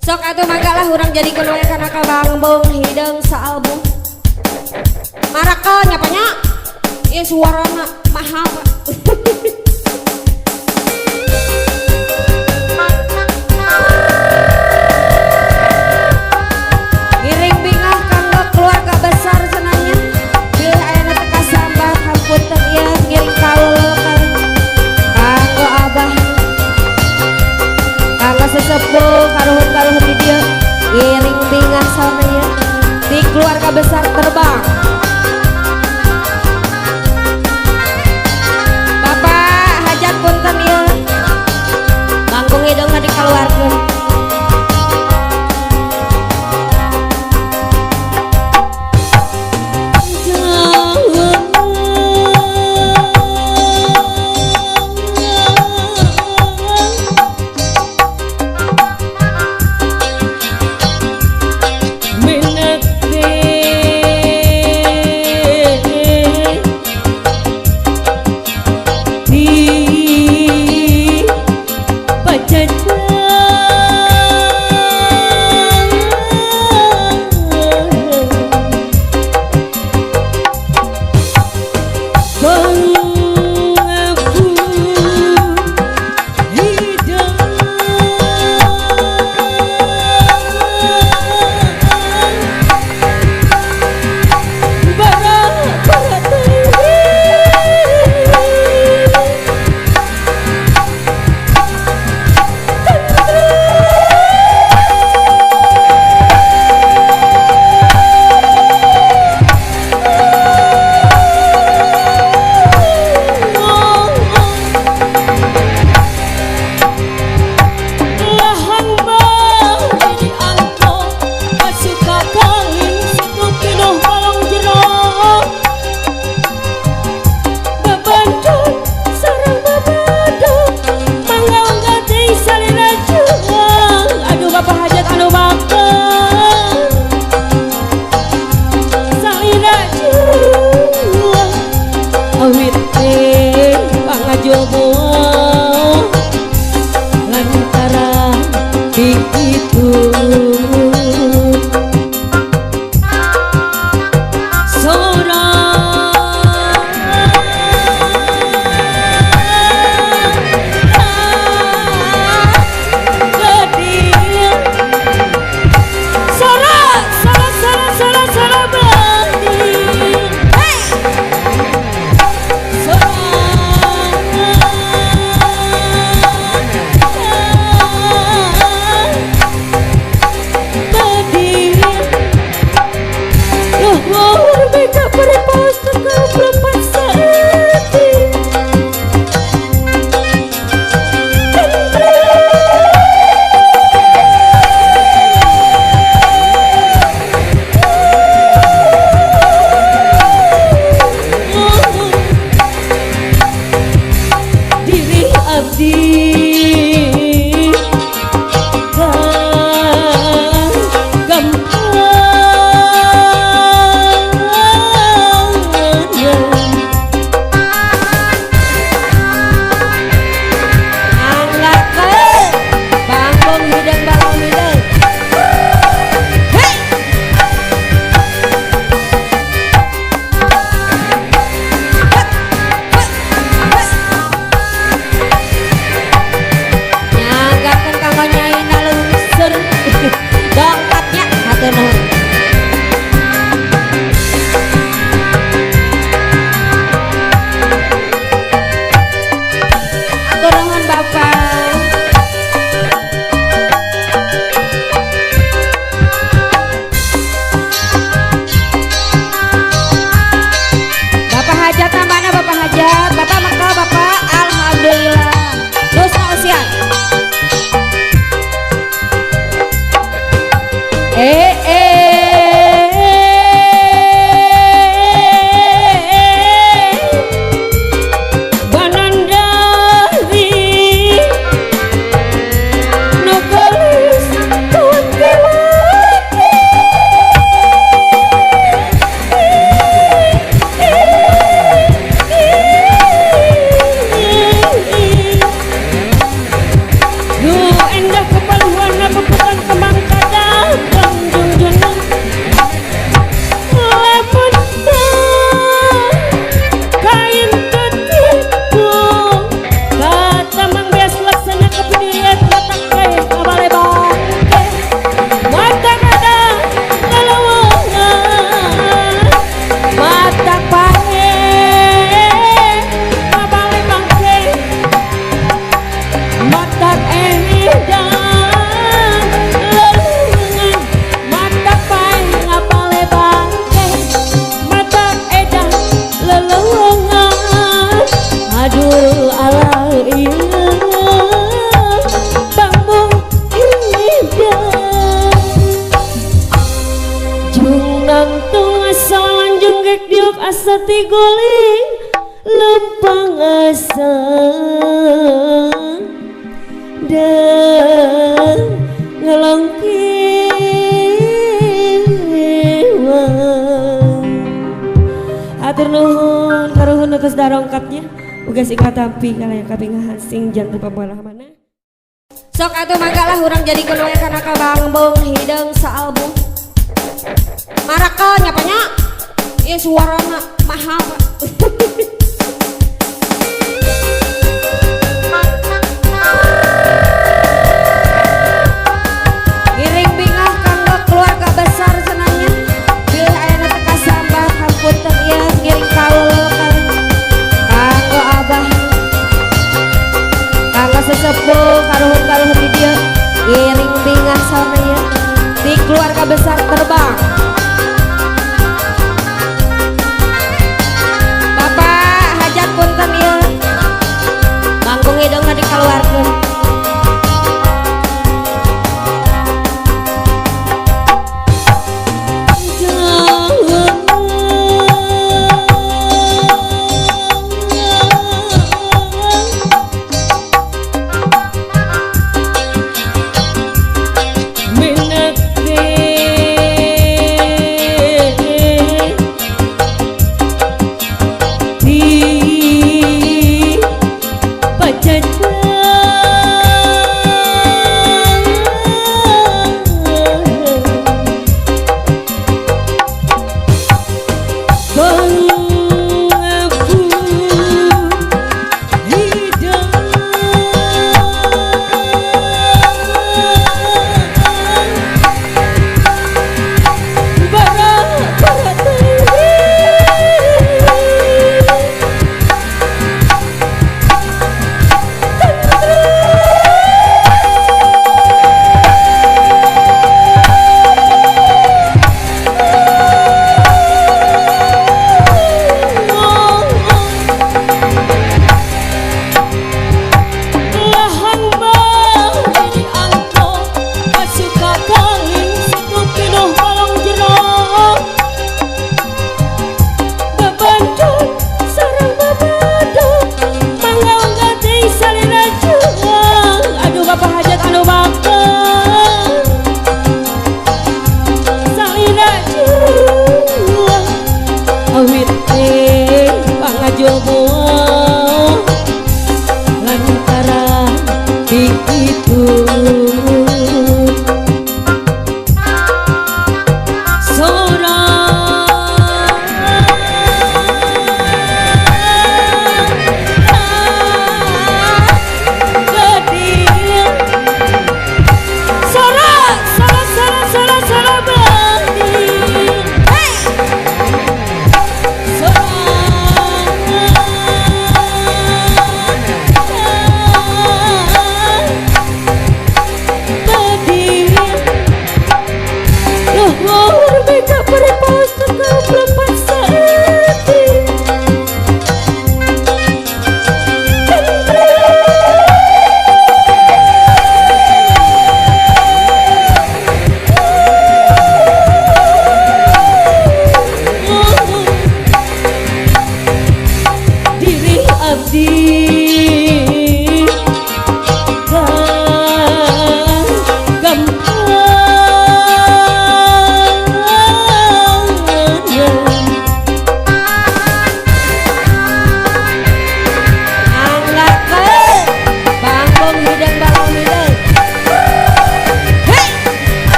Sok atuh manggalah urang jadi keluar karena kabang hidung saalbum. Maraka nyapanya? Ieu suarana mahal. Giring bingah kanggo keluarga besar senanya. Bila aya teka sambat hampunten ieu giring kaul kanggo abah. Kanggo sesepuh karuhun-karuhun di dieu giring bingah sareng di keluarga besar terbang. Bapak hajat punten ieu manggung hidungna dikaluarkeun. Minati kasati guling lempang asa dan ngelongkiwang. Atur nuhun karuhun atas darongkapnya uga singkat tampi kalaya kapingahan sing jangan lupa bola mana sok atuh manggalah urang jadi keluar karena kabangbong hidung saalbum maraka nyapanya ieu suarana mahal giring bingah kanggo keluarga besar senanya bila ayana teka sambat hampunten ieu ngiring kaul kanggo abah kanggo sesepuh karuhun di dieu giring bingah soraya di keluarga besar terbang Bapak hajat punten ieu bangkung hidung dikeluarkeun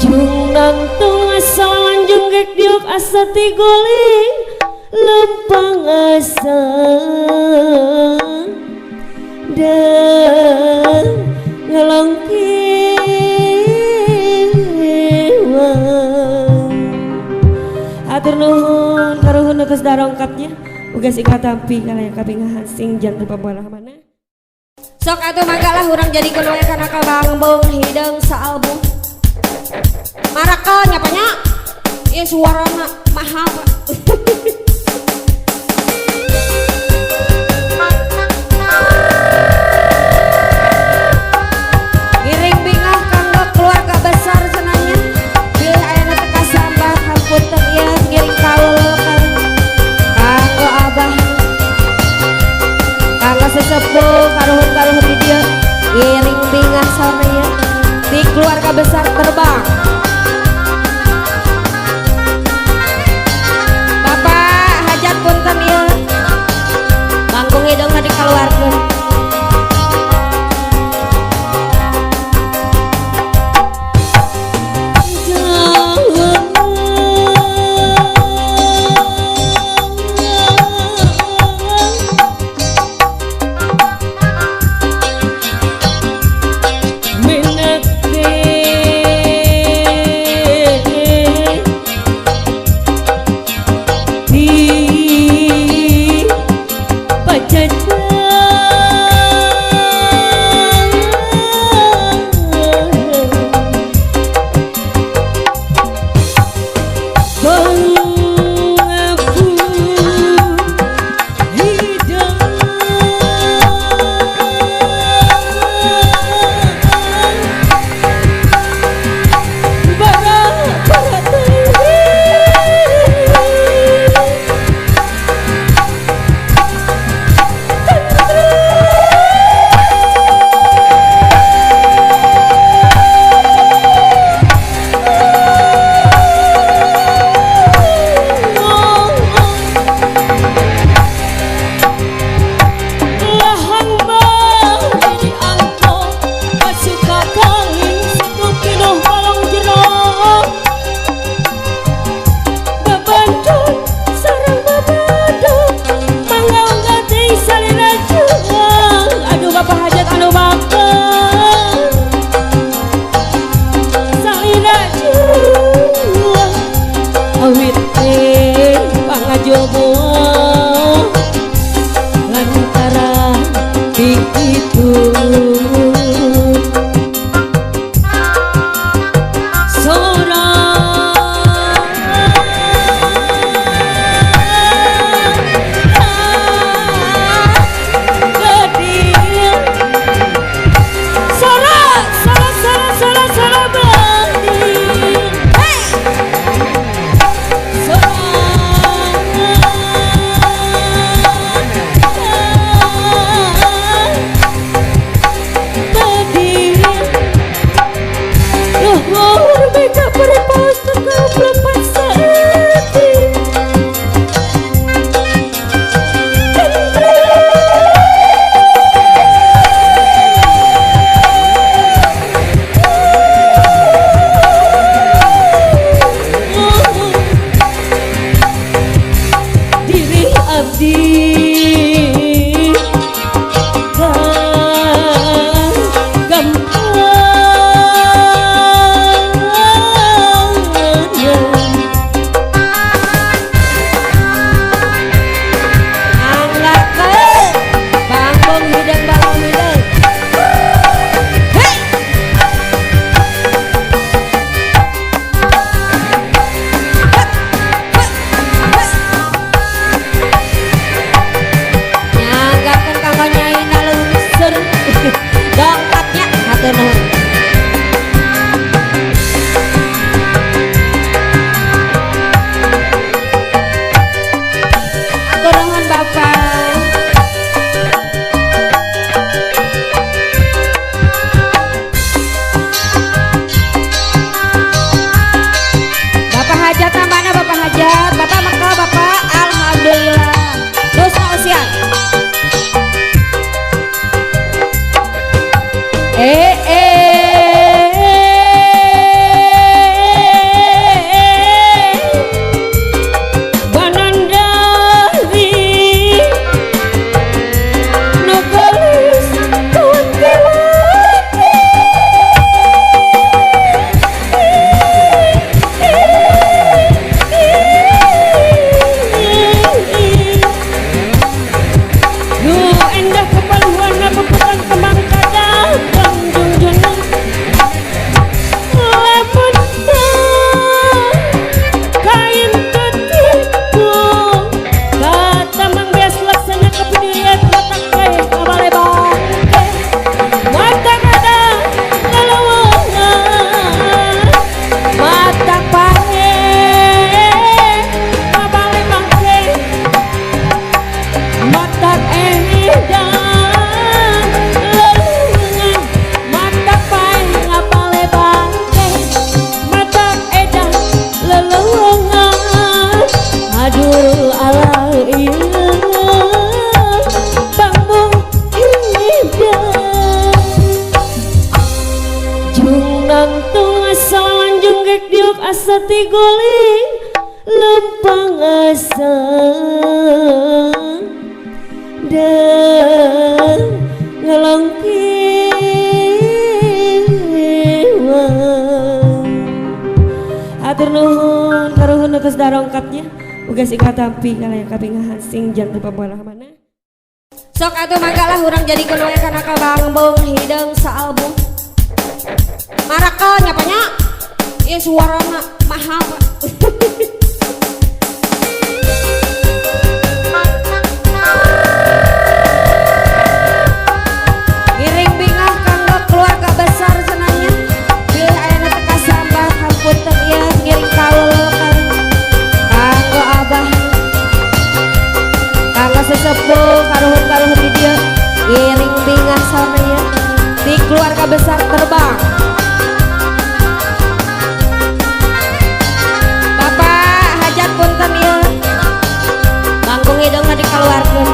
Ujung nangtung asa lanjung gek diuk asa tiguling lempang asa dan ngelongkiwang. Atur nuhun karuhun atas darongkapnya uga singkat tampi kalaya kapingahan sing jantung pambalah mana. Sok atuh manggalah urang jadi kunoe kana kabambung hidung saalbum. Maraka nyapanya? Ieu suarana mahal. Giring bingah kanggo keluarga besar senangnya. Bilih aya teka sambat hampunten ieu giring kaul kanggo abah. Kanggo sesepuh karuhun-karuhun di dieu giring bingah samaya di keluarga besar terbang. Bapak hajat punten ieu manggung hidung dikeluarkeun. asa tiguling lempang asa dan ngelongkiwang. Atur nuhun karuhun atas darongkapnya uga sing katampi kalaya kapingahan sing jantung pabolah mana. Sok atuh manggalah urang jadi keluar kana kabambung hidung saalbum. Maraka nyapanya? Ieu suarana mahal. Giring bingah kanggo keluarga besar cenanya. Bilih ayana teka sambah hampunten ieu ngiring kaul kanggo abah. Kanggo sesepuh karuhun-karuhun di dieu giring bingah sanaya di keluarga besar terbang. Bapak hajat punten ieu bangkung hidungna dikaluarkeun.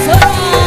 Sora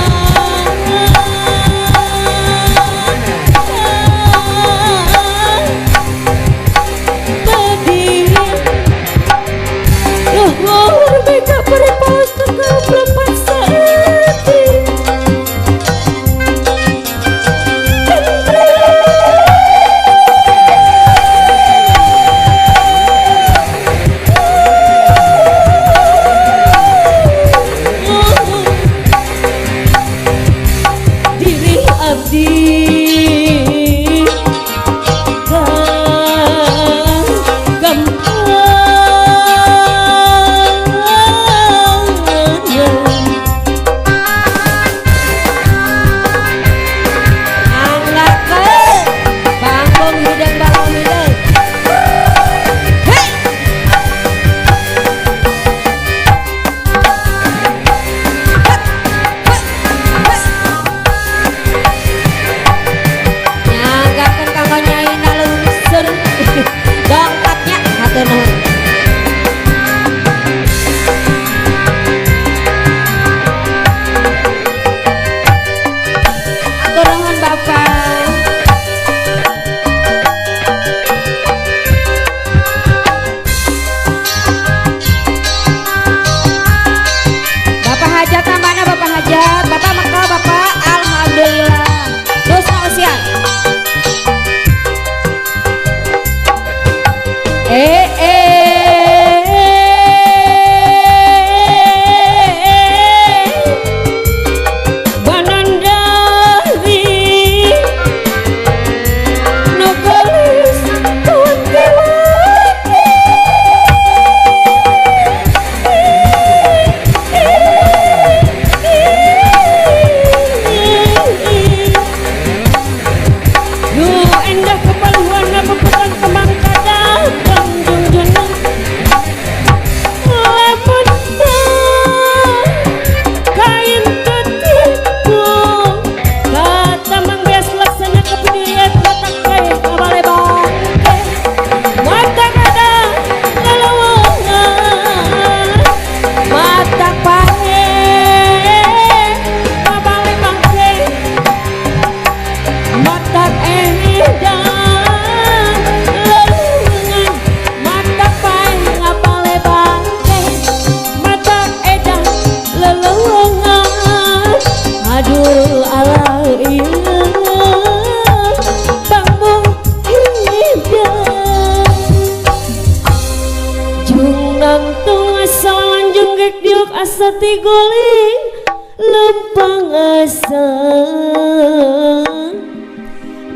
lempang asa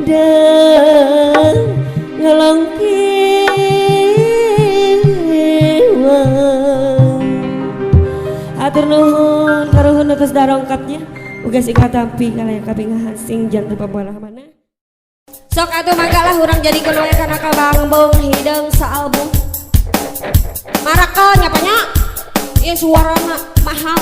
dan ngelongkiwang. Atur nuhun karuhun atas darongkapnya uga singkat tampi kalaya kabingahan sing jantung pambalah mana. Sok atuh manggalah urang jadi keluar karena kabangbong hidung saalbum maraka nyapanya ieu suarana mahal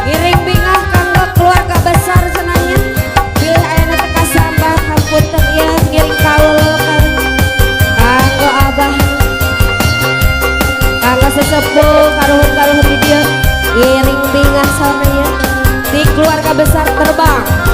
giring bingah kanggo keluarga besar senanya bilih ayana teka sambat hampunten ieu giring kaul kanggo abah kanggo sesepuh karuhun-karuhun di dieu giring bingah sorenya di keluarga besar terbang